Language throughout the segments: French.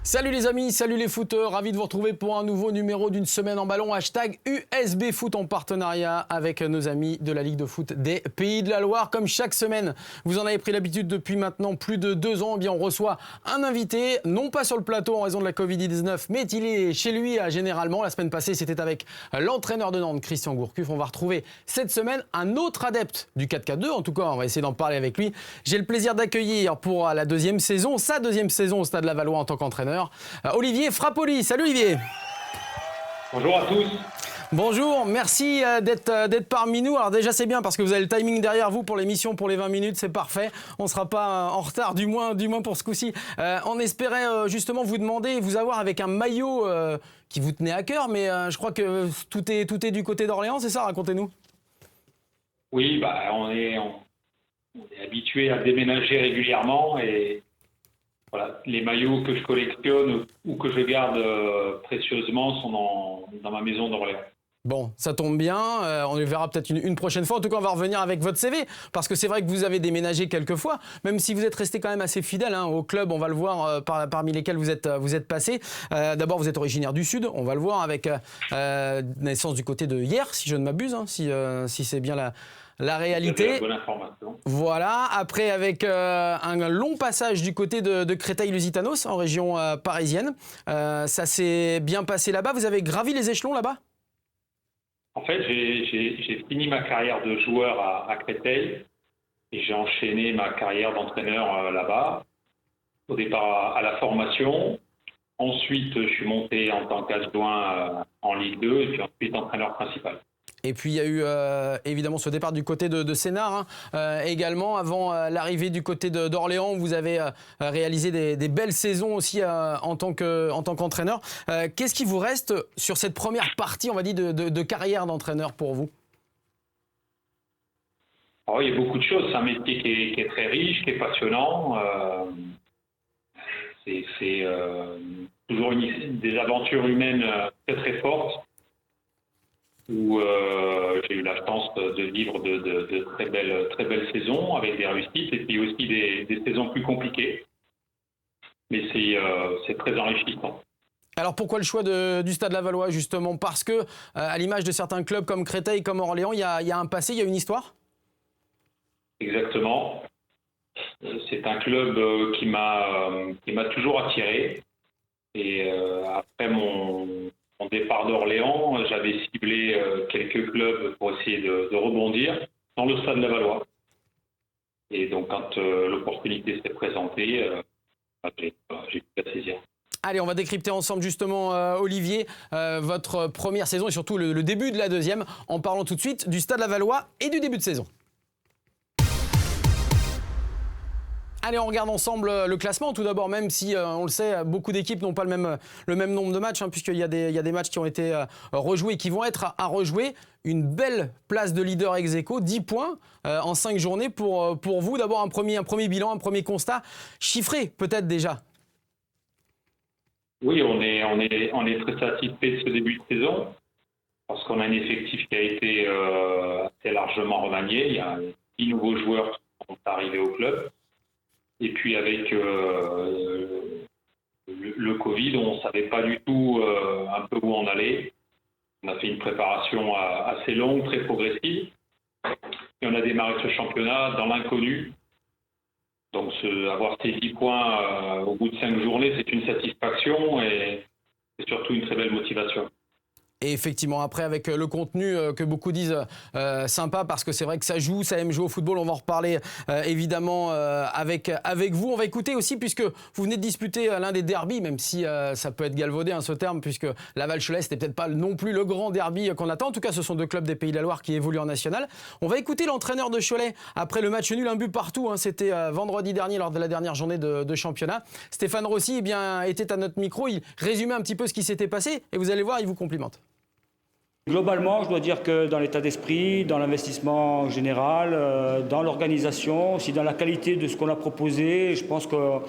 Salut les amis, salut les footeurs, ravi de vous retrouver pour un nouveau numéro d'une semaine en ballon, hashtag USB Foot en partenariat avec nos amis de la Ligue de foot des Pays de la Loire. Comme chaque semaine, vous en avez pris l'habitude depuis maintenant plus de 2 ans, eh bien on reçoit un invité, non pas sur le plateau en raison de la Covid-19, mais il est chez lui généralement. La semaine passée, c'était avec l'entraîneur de Nantes, Christian Gourcuff. On va retrouver cette semaine un autre adepte du 4-4-2, en tout cas on va essayer d'en parler avec lui. J'ai le plaisir d'accueillir pour la deuxième saison, sa deuxième saison au Stade Lavallois en tant qu'entraîneur, Olivier Frappoli. Salut Olivier. Bonjour à tous. Bonjour, merci d'être parmi nous. Alors déjà c'est bien parce que vous avez le timing derrière vous pour l'émission, pour les 20 minutes, c'est parfait. On ne sera pas en retard, du moins pour ce coup-ci. On espérait justement vous demander, vous avoir avec un maillot qui vous tenait à cœur, mais je crois que tout est du côté d'Orléans, c'est ça? Racontez-nous. Oui, on est habitué à déménager régulièrement et voilà, les maillots que je collectionne ou que je garde précieusement sont dans ma maison d'Orléans. Bon, ça tombe bien, on le verra peut-être une prochaine fois. En tout cas, on va revenir avec votre CV, parce que c'est vrai que vous avez déménagé quelques fois, même si vous êtes resté quand même assez fidèle au club, on va le voir parmi lesquels vous êtes passé. D'abord, vous êtes originaire du Sud, on va le voir avec naissance du côté de Hyères, si je ne m'abuse, si c'est bien la réalité. La bonne information. Voilà, après avec un long passage du côté de Créteil-Lusitanos, en région parisienne. Ça s'est bien passé là-bas, vous avez gravi les échelons là-bas ? En fait, j'ai fini ma carrière de joueur à Créteil et j'ai enchaîné ma carrière d'entraîneur là-bas. Au départ à la formation. Ensuite, je suis monté en tant qu'adjoint en Ligue 2 et puis ensuite entraîneur principal. Et puis il y a eu évidemment ce départ du côté de Sénart également, avant l'arrivée du côté d'Orléans, où vous avez réalisé des belles saisons aussi en tant qu'entraîneur. Qu'est-ce qui vous reste sur cette première partie, on va dire, de carrière d'entraîneur pour vous ? Alors, il y a beaucoup de choses, c'est un métier qui est très riche, qui est passionnant. C'est toujours des aventures humaines très très fortes, où j'ai eu la chance de vivre de très belles saisons avec des réussites et puis aussi des saisons plus compliquées. Mais c'est très enrichissant. Alors pourquoi le choix du Stade Lavallois justement? Parce que à l'image de certains clubs comme Créteil, comme Orléans, il y a un passé, il y a une histoire? Exactement. C'est un club qui m'a toujours attiré. Et après mon départ d'Orléans, j'avais ciblé quelques clubs pour essayer de rebondir dans le Stade Lavallois. Et donc, quand l'opportunité s'est présentée, j'ai pu la saisir. Allez, on va décrypter ensemble justement, Olivier, votre première saison et surtout le début de la deuxième, en parlant tout de suite du Stade Lavallois et du début de saison. Allez, on regarde ensemble le classement. Tout d'abord, même si, on le sait, beaucoup d'équipes n'ont pas le même nombre de matchs, puisqu'il y a des matchs qui ont été rejoués et qui vont être à rejouer. Une belle place de leader ex aequo, 10 points en 5 journées pour vous. D'abord, un premier bilan, un premier constat chiffré, peut-être déjà. Oui, on est très satisfait de ce début de saison, parce qu'on a un effectif qui a été assez largement remanié. Il y a 10 nouveaux joueurs qui sont arrivés au club. Et puis avec le Covid, on ne savait pas du tout un peu où on allait. On a fait une préparation assez longue, très progressive. Et on a démarré ce championnat dans l'inconnu. Donc avoir ces 10 points au bout de 5 journées, c'est une satisfaction et c'est surtout une très belle motivation. Et effectivement, après, avec le contenu que beaucoup disent sympa, parce que c'est vrai que ça aime jouer au football. On va en reparler évidemment avec vous. On va écouter aussi, puisque vous venez de disputer l'un des derbys, même si ça peut être galvaudé ce terme, puisque Laval-Cholet, c'était peut-être pas non plus le grand derby qu'on attend. En tout cas, ce sont deux clubs des Pays de la Loire qui évoluent en national. On va écouter l'entraîneur de Cholet après le match nul, un but partout. C'était vendredi dernier, lors de la dernière journée de championnat. Stéphane Rossi était à notre micro. Il résumait un petit peu ce qui s'était passé et vous allez voir, il vous complimente. Globalement, je dois dire que dans l'état d'esprit, dans l'investissement général, dans l'organisation, aussi dans la qualité de ce qu'on a proposé, je pense qu'on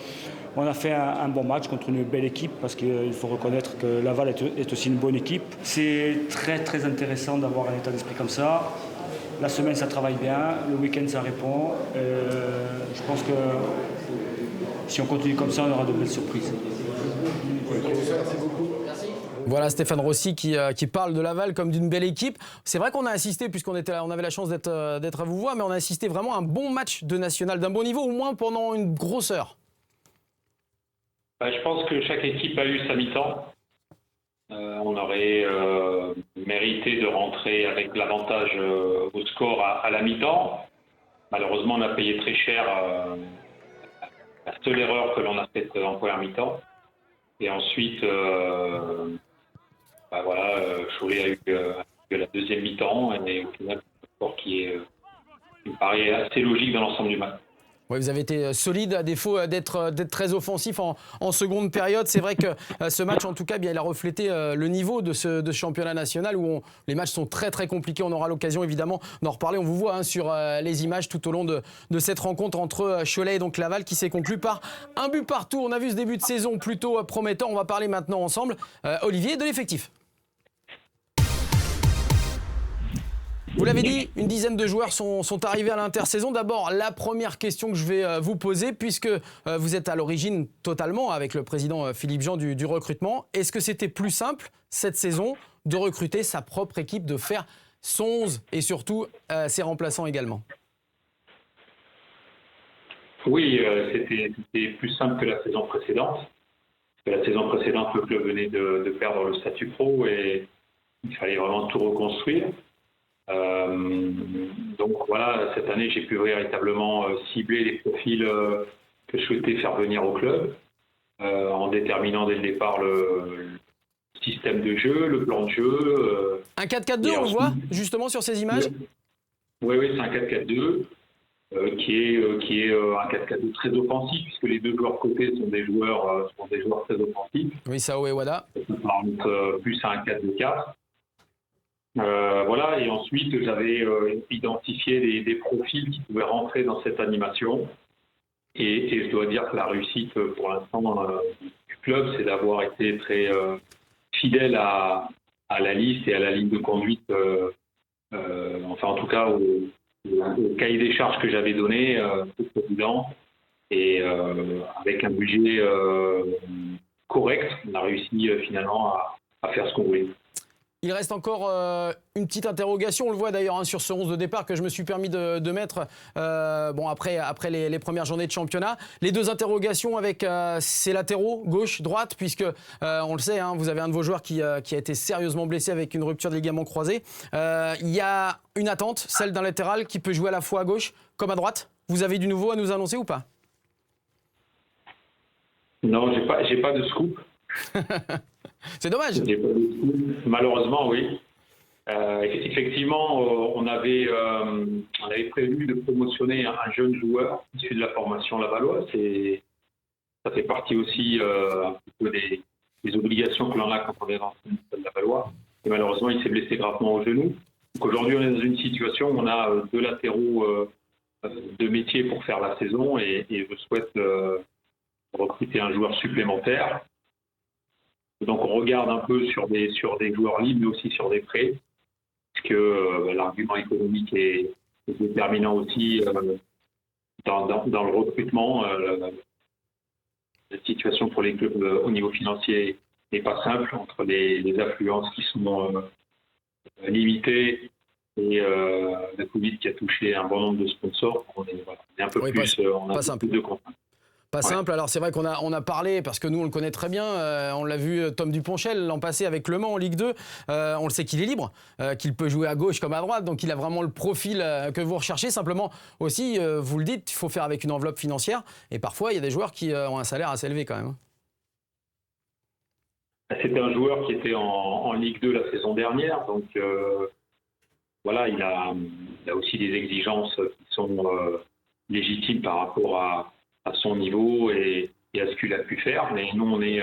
a fait un bon match contre une belle équipe, parce qu'il faut reconnaître que Laval est aussi une bonne équipe. C'est très très intéressant d'avoir un état d'esprit comme ça. La semaine, ça travaille bien, le week-end, ça répond. Je pense que si on continue comme ça, on aura de belles surprises. Voilà Stéphane Rossi qui parle de Laval comme d'une belle équipe. C'est vrai qu'on a assisté, puisqu'on était là, on avait la chance d'être à vous voir, mais on a assisté vraiment à un bon match de national, d'un bon niveau, au moins pendant une grosse heure. Je pense que chaque équipe a eu sa mi-temps. On aurait mérité de rentrer avec l'avantage au score à la mi-temps. Malheureusement, on a payé très cher la seule erreur que l'on a faite en première mi-temps. Et ensuite, Cholet a eu la deuxième mi-temps, et au final, un score qui me paraît assez logique dans l'ensemble du match. Ouais, vous avez été solide à défaut d'être très offensif en seconde période. C'est vrai que ce match, en tout cas, bien, il a reflété le niveau de ce championnat national où les matchs sont très très compliqués. On aura l'occasion évidemment d'en reparler. On vous voit sur les images tout au long de cette rencontre entre Cholet et donc Laval qui s'est conclue par un but partout. On a vu ce début de saison plutôt prometteur. On va parler maintenant ensemble, Olivier, de l'effectif. Vous l'avez dit, une dizaine de joueurs sont arrivés à l'intersaison. D'abord, la première question que je vais vous poser, puisque vous êtes à l'origine totalement, avec le président Philippe Jean, du recrutement. Est-ce que c'était plus simple, cette saison, de recruter sa propre équipe, de faire son 11 et surtout ses remplaçants également? Oui, c'était plus simple que la saison précédente. La saison précédente, le club venait de perdre le statu quo et il fallait vraiment tout reconstruire. Donc voilà, cette année, j'ai pu véritablement cibler les profils que je souhaitais faire venir au club, en déterminant dès le départ le système de jeu, le plan de jeu. Un 4-4-2, on le voit justement sur ces images. Oui, c'est un 4-4-2 qui est un 4-4-2 très offensif, puisque les deux joueurs côté sont des joueurs très offensifs. Oui, Sao et Wada. Ça remonte plus à un 4-2-4. Et ensuite j'avais identifié des profils qui pouvaient rentrer dans cette animation et je dois dire que la réussite pour l'instant du club, c'est d'avoir été très fidèle à la liste et à la ligne de conduite, en tout cas au cahier des charges que j'avais donné au président, et avec un budget correct, on a réussi finalement à faire ce qu'on voulait. Il reste encore une petite interrogation, on le voit d'ailleurs sur ce 11 de départ que je me suis permis de mettre après les premières journées de championnat. Les deux interrogations avec ces latéraux, gauche, droite, puisque on le sait, vous avez un de vos joueurs qui a été sérieusement blessé avec une rupture de ligament croisé. Il y a une attente, celle d'un latéral qui peut jouer à la fois à gauche comme à droite. Vous avez du nouveau à nous annoncer ou pas? Non, j'ai pas de scoop. C'est dommage. Malheureusement, oui. Effectivement, on avait prévu de promotionner un jeune joueur issu de la formation lavalloise. Ça fait partie aussi un peu des obligations que l'on a quand on est dans le stade lavallois. Et malheureusement, il s'est blessé gravement au genou. Donc aujourd'hui, on est dans une situation où on a deux latéraux de métier pour faire la saison et je souhaite recruter un joueur supplémentaire. Donc on regarde un peu sur des joueurs libres, mais aussi sur des prêts, parce que l'argument économique est déterminant aussi dans le recrutement. La situation pour les clubs au niveau financier n'est pas simple, entre les affluences qui sont limitées et la Covid qui a touché un bon nombre de sponsors. On est un peu plus de contraintes. Pas simple, alors c'est vrai qu'on a parlé, parce que nous on le connaît très bien, on l'a vu Tom Duponchel l'an passé avec Le Mans en Ligue 2, on le sait qu'il est libre, qu'il peut jouer à gauche comme à droite, donc il a vraiment le profil que vous recherchez. Simplement aussi, vous le dites, il faut faire avec une enveloppe financière, et parfois il y a des joueurs qui ont un salaire assez élevé quand même. C'était un joueur qui était en Ligue 2 la saison dernière, donc il a aussi des exigences qui sont légitimes par rapport à son niveau et à ce qu'il a pu faire. Mais nous, on est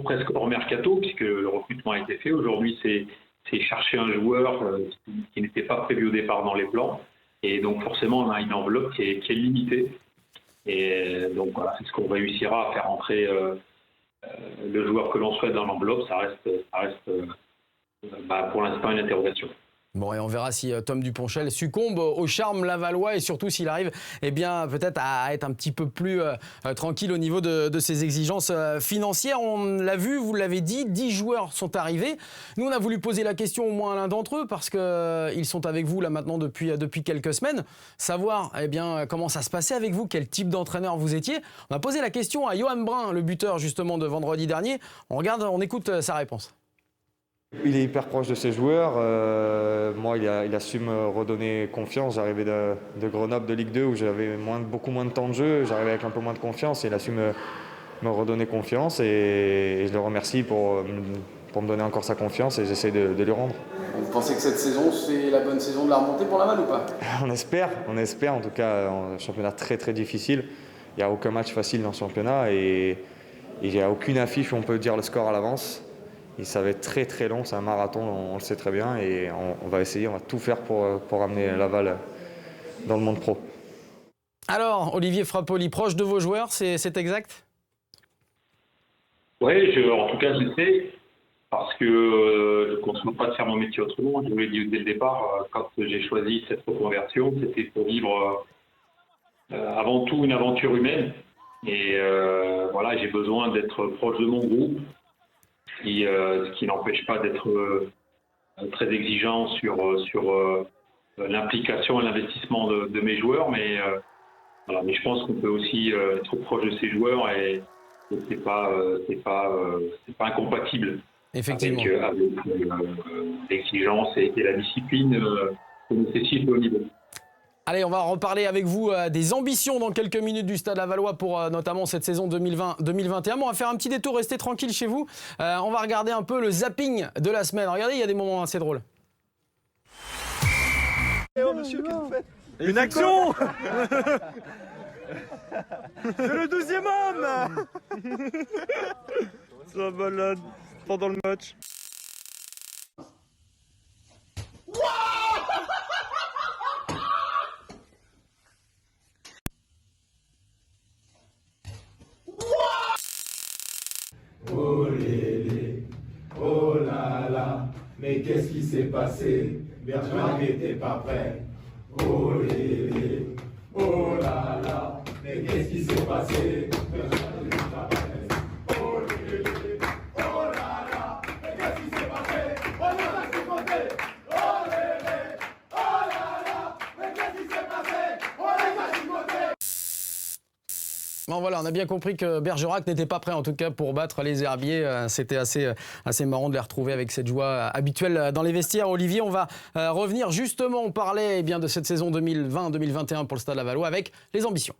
presque hors mercato, puisque le recrutement a été fait. Aujourd'hui, c'est chercher un joueur qui n'était pas prévu au départ dans les plans. Et donc, forcément, on a une enveloppe qui est limitée. Et donc, voilà, c'est ce qu'on réussira à faire entrer le joueur que l'on souhaite dans l'enveloppe. Ça reste pour l'instant une interrogation. Bon, et on verra si Tom Duponchel succombe au charme lavallois et surtout s'il arrive peut-être à être un petit peu plus tranquille au niveau de ses exigences financières. On l'a vu, vous l'avez dit, 10 joueurs sont arrivés. Nous, on a voulu poser la question au moins à l'un d'entre eux parce qu'ils sont avec vous là maintenant depuis quelques semaines. Savoir comment ça se passait avec vous, quel type d'entraîneur vous étiez. On a posé la question à Johan Brun, le buteur justement de vendredi dernier. On écoute sa réponse. Il est hyper proche de ses joueurs. Moi, il a su me redonner confiance. J'arrivais de Grenoble, de Ligue 2, où j'avais beaucoup moins de temps de jeu. J'arrivais avec un peu moins de confiance et il a su me redonner confiance. Et je le remercie pour me donner encore sa confiance et j'essaie de lui rendre. Vous pensez que cette saison, c'est la bonne saison de la remontée pour Laval ou pas ? On espère. En tout cas, un championnat très très difficile. Il n'y a aucun match facile dans ce championnat et il n'y a aucune affiche où on peut dire le score à l'avance. Et ça va être très très long, c'est un marathon, on le sait très bien et on va essayer, on va tout faire pour amener Laval dans le monde pro. Alors, Olivier Frappoli, proche de vos joueurs, c'est exact ? Oui, en tout cas je le sais, parce que je ne continue pas de faire mon métier autrement. Je vous l'ai dit dès le départ, quand j'ai choisi cette reconversion, c'était pour vivre avant tout une aventure humaine. Et voilà, j'ai besoin d'être proche de mon groupe. Ce qui n'empêche pas d'être très exigeant sur l'implication et l'investissement de mes joueurs, mais je pense qu'on peut aussi être proche de ses joueurs et c'est pas incompatible. Effectivement. Avec l'exigence et la discipline que nécessite le haut niveau. Allez, on va reparler avec vous des ambitions dans quelques minutes du Stade Lavallois pour notamment cette saison 2020-2021. On va faire un petit détour, restez tranquille chez vous. On va regarder un peu le zapping de la semaine. Regardez, il y a des moments assez drôles. Oh monsieur, qu'est-ce que vous faites ? Une action. C'est le 12e homme. Ça balade pendant le match. Oh lélé, oh là là, mais qu'est-ce qui s'est passé? Bergerac n'était pas prêt. Oh lélé, oh là là, mais qu'est-ce qui s'est passé? Bergerac n'était pas prêt. Oh lélé, oh là là, mais qu'est-ce qui s'est passé? On en a chicoté. Oh lélé, oh là là, mais qu'est-ce qui s'est passé? On les a chicotés. Bon voilà, on a bien compris que Bergerac n'était pas prêt en tout cas pour battre les Herbiers. C'était assez marrant de les retrouver avec cette joie habituelle dans les vestiaires. Olivier, on va revenir justement, on parlait de cette saison 2020-2021 pour le Stade Lavallois avec les ambitions.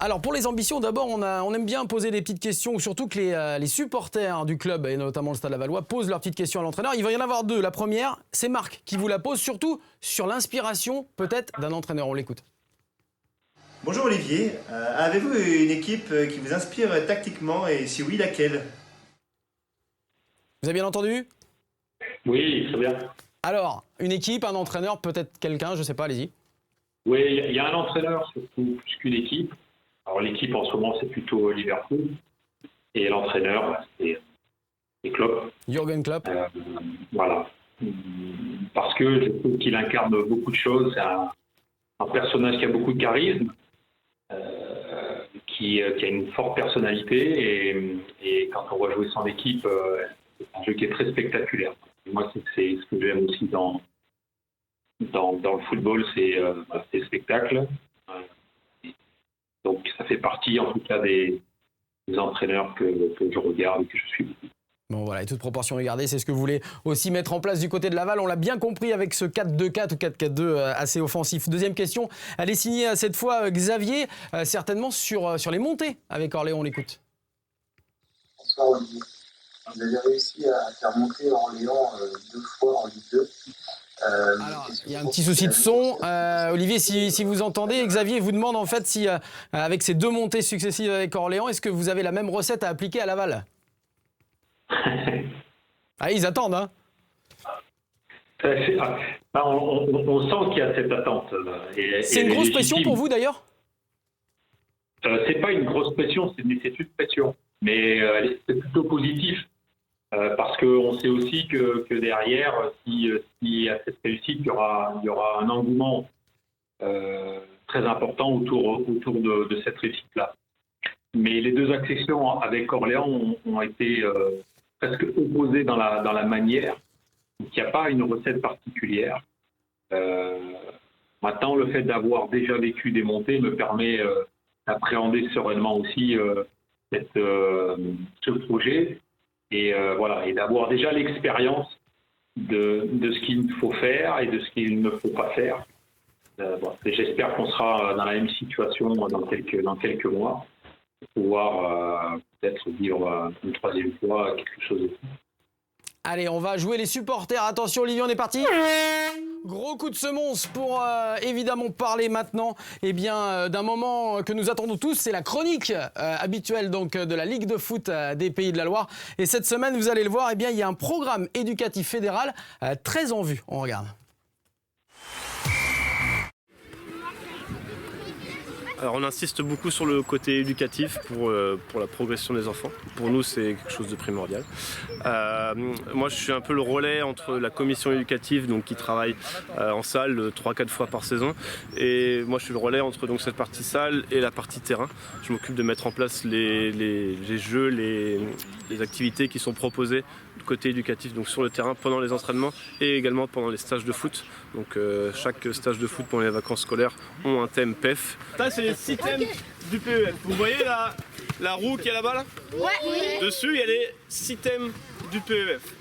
Alors pour les ambitions, d'abord on aime bien poser des petites questions, surtout que les supporters du club, et notamment le Stade Lavallois, posent leurs petites questions à l'entraîneur. Il va y en avoir deux. La première, c'est Marc qui vous la pose, surtout sur l'inspiration peut-être d'un entraîneur. On l'écoute. Bonjour Olivier, avez-vous une équipe qui vous inspire tactiquement et si oui, laquelle? Vous avez bien entendu? Oui, très bien. Alors, une équipe, un entraîneur, peut-être quelqu'un, je ne sais pas, allez-y. Oui, il y a un entraîneur, surtout plus qu'une équipe. Alors l'équipe en ce moment, c'est plutôt Liverpool. Et l'entraîneur, c'est Klopp. Jürgen Klopp. Voilà. Parce que je trouve qu'il incarne beaucoup de choses. C'est un personnage qui a beaucoup de charisme, qui a une forte personnalité. Et quand on voit jouer son équipe, c'est un jeu qui est très spectaculaire. Et moi, c'est ce que j'aime aussi dans le football, c'est le spectacle. Donc ça fait partie en tout cas des entraîneurs que je regarde et que je suis beaucoup. Bon voilà, et toute proportion regardée, c'est ce que vous voulez aussi mettre en place du côté de Laval. On l'a bien compris avec ce 4-2-4 ou 4-4-2 assez offensif. Deuxième question, elle est signée cette fois Xavier, certainement sur les montées avec Orléans, on l'écoute. Bonsoir Olivier. Vous avez réussi à faire monter Orléans 2 fois en Ligue 2. Alors, il y a un petit souci de son. Olivier, si vous entendez, Xavier vous demande en fait si, avec ces 2 montées successives avec Orléans, est-ce que vous avez la même recette à appliquer à Laval? Ah, ils attendent, hein. On sent qu'il y a cette attente. C'est une grosse pression pour vous d'ailleurs? C'est pas une grosse pression, c'est une pression. Mais c'est plutôt positif. Parce qu'on sait aussi que derrière, si à cette réussite, il y aura un engouement très important autour de cette réussite-là. Mais les deux accessions avec Orléans ont été presque opposées dans la manière. Donc il n'y a pas une recette particulière. Maintenant, le fait d'avoir déjà vécu des montées me permet d'appréhender sereinement aussi ce projet et d'avoir déjà l'expérience de ce qu'il faut faire et de ce qu'il ne faut pas faire. Et j'espère qu'on sera dans la même situation dans quelques mois pour pouvoir peut-être vivre une troisième fois quelque chose de plus. Allez, on va jouer les supporters. Attention Olivier, on est parti. Gros coup de semonce pour évidemment parler maintenant d'un moment que nous attendons tous, c'est la chronique habituelle donc de la Ligue de foot des Pays de la Loire. Et cette semaine, vous allez le voir, il y a un programme éducatif fédéral très en vue. On regarde. Alors on insiste beaucoup sur le côté éducatif pour la progression des enfants. Pour nous, c'est quelque chose de primordial. Moi, je suis un peu le relais entre la commission éducative donc, qui travaille en salle 3-4 fois par saison. Et moi, je suis le relais entre donc, cette partie salle et la partie terrain. Je m'occupe de mettre en place les jeux, les activités qui sont proposées du côté éducatif donc sur le terrain pendant les entraînements et également pendant les stages de foot. Donc chaque stage de foot pendant les vacances scolaires ont un thème PEF. Ça c'est les 6 thèmes du PEF. Vous voyez la roue qui est là-bas là ? Ouais. Dessus il y a les 6 thèmes du PEF.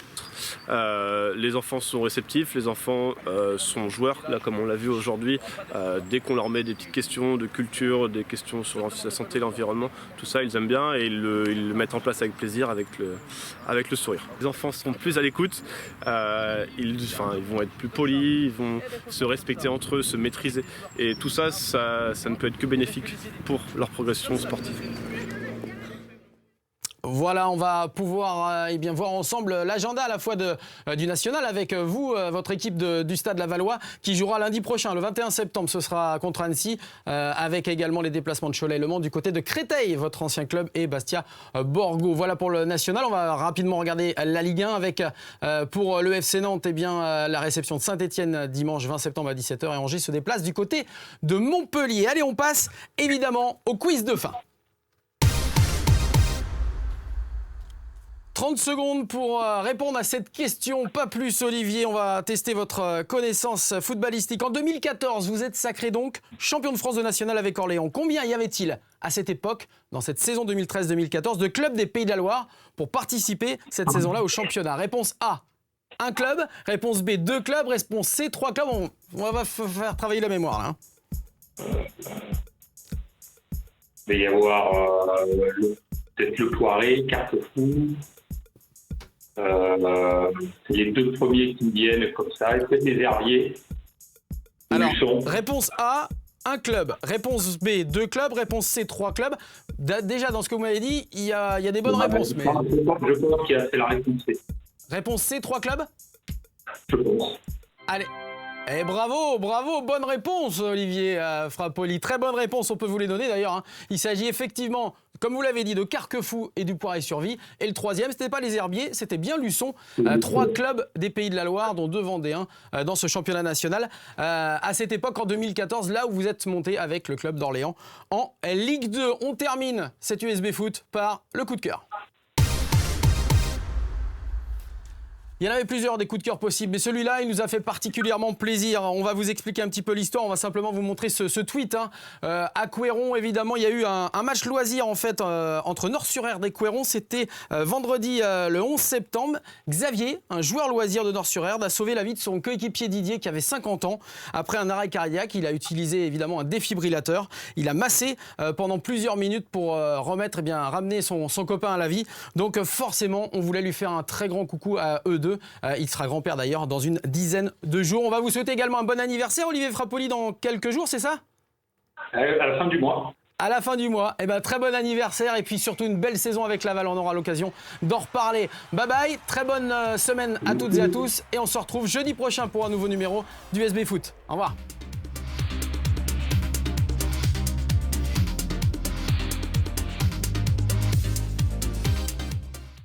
Les enfants sont réceptifs, les enfants sont joueurs, là comme on l'a vu aujourd'hui, dès qu'on leur met des petites questions de culture, des questions sur la santé, l'environnement, tout ça ils aiment bien et ils le mettent en place avec plaisir, avec le sourire. Les enfants seront plus à l'écoute, ils vont être plus polis, ils vont se respecter entre eux, se maîtriser et tout ça, ça ne peut être que bénéfique pour leur progression sportive. Voilà, on va pouvoir voir ensemble l'agenda à la fois du national avec vous, votre équipe du Stade Lavallois qui jouera lundi prochain, le 21 septembre, ce sera contre Annecy, avec également les déplacements de Cholet et Le Mans du côté de Créteil, votre ancien club, et Bastia Borgo. Voilà pour le national. On va rapidement regarder la Ligue 1 avec pour le FC Nantes la réception de Saint-Etienne dimanche 20 septembre à 17h et Angers se déplace du côté de Montpellier. Allez, on passe évidemment au quiz de fin. 30 secondes pour répondre à cette question, pas plus Olivier, on va tester votre connaissance footballistique. En 2014, vous êtes sacré donc champion de France de national avec Orléans. Combien y avait-il à cette époque, dans cette saison 2013-2014, de clubs des Pays de la Loire pour participer cette saison-là au championnat ? Réponse A, 1 club. Réponse B, 2 clubs. Réponse C, 3 clubs. On va faire travailler la mémoire là. Il va y avoir peut-être le Poiré, Carquefou. C'est les 2 premiers qui me viennent comme ça, et peut-être les Herbiers. Alors, réponse A, 1 club. Réponse B, 2 clubs. Réponse C, 3 clubs. Déjà, dans ce que vous m'avez dit, il y a des bonnes réponses. Mais... Je pense que c'est la réponse C. Réponse C, 3 clubs ? Je pense. Allez. Et bravo, bonne réponse Olivier Frappoli. Très bonne réponse, on peut vous les donner d'ailleurs. Hein. Il s'agit effectivement, comme vous l'avez dit, de Carquefou et du Poiré-sur-Vie. Et le troisième, c'était pas les Herbiers, c'était bien Luçon. 3 clubs des Pays de la Loire, dont 2 Vendéens dans ce championnat national. À cette époque, en 2014, là où vous êtes monté avec le club d'Orléans en Ligue 2. On termine cet USB Foot par le coup de cœur. Il y en avait plusieurs des coups de cœur possibles, mais celui-là, il nous a fait particulièrement plaisir. On va vous expliquer un petit peu l'histoire, on va simplement vous montrer ce tweet. À Couëron, évidemment, il y a eu un match loisir en fait entre Nord-sur-Erdre et Couëron. C'était vendredi le 11 septembre. Xavier, un joueur loisir de Nord-sur-Erdre, a sauvé la vie de son coéquipier Didier qui avait 50 ans. Après un arrêt cardiaque, il a utilisé évidemment un défibrillateur. Il a massé pendant plusieurs minutes pour ramener son copain à la vie. Donc forcément, on voulait lui faire un très grand coucou à eux deux. Il sera grand-père d'ailleurs dans une dizaine de jours. On va vous souhaiter également un bon anniversaire, Olivier Frappoli, dans quelques jours, c'est ça ? À la fin du mois. À la fin du mois. Très bon anniversaire et puis surtout une belle saison avec Laval. On aura l'occasion d'en reparler. Bye bye, très bonne semaine à toutes et à tous. Et on se retrouve jeudi prochain pour un nouveau numéro du USB Foot. Au revoir.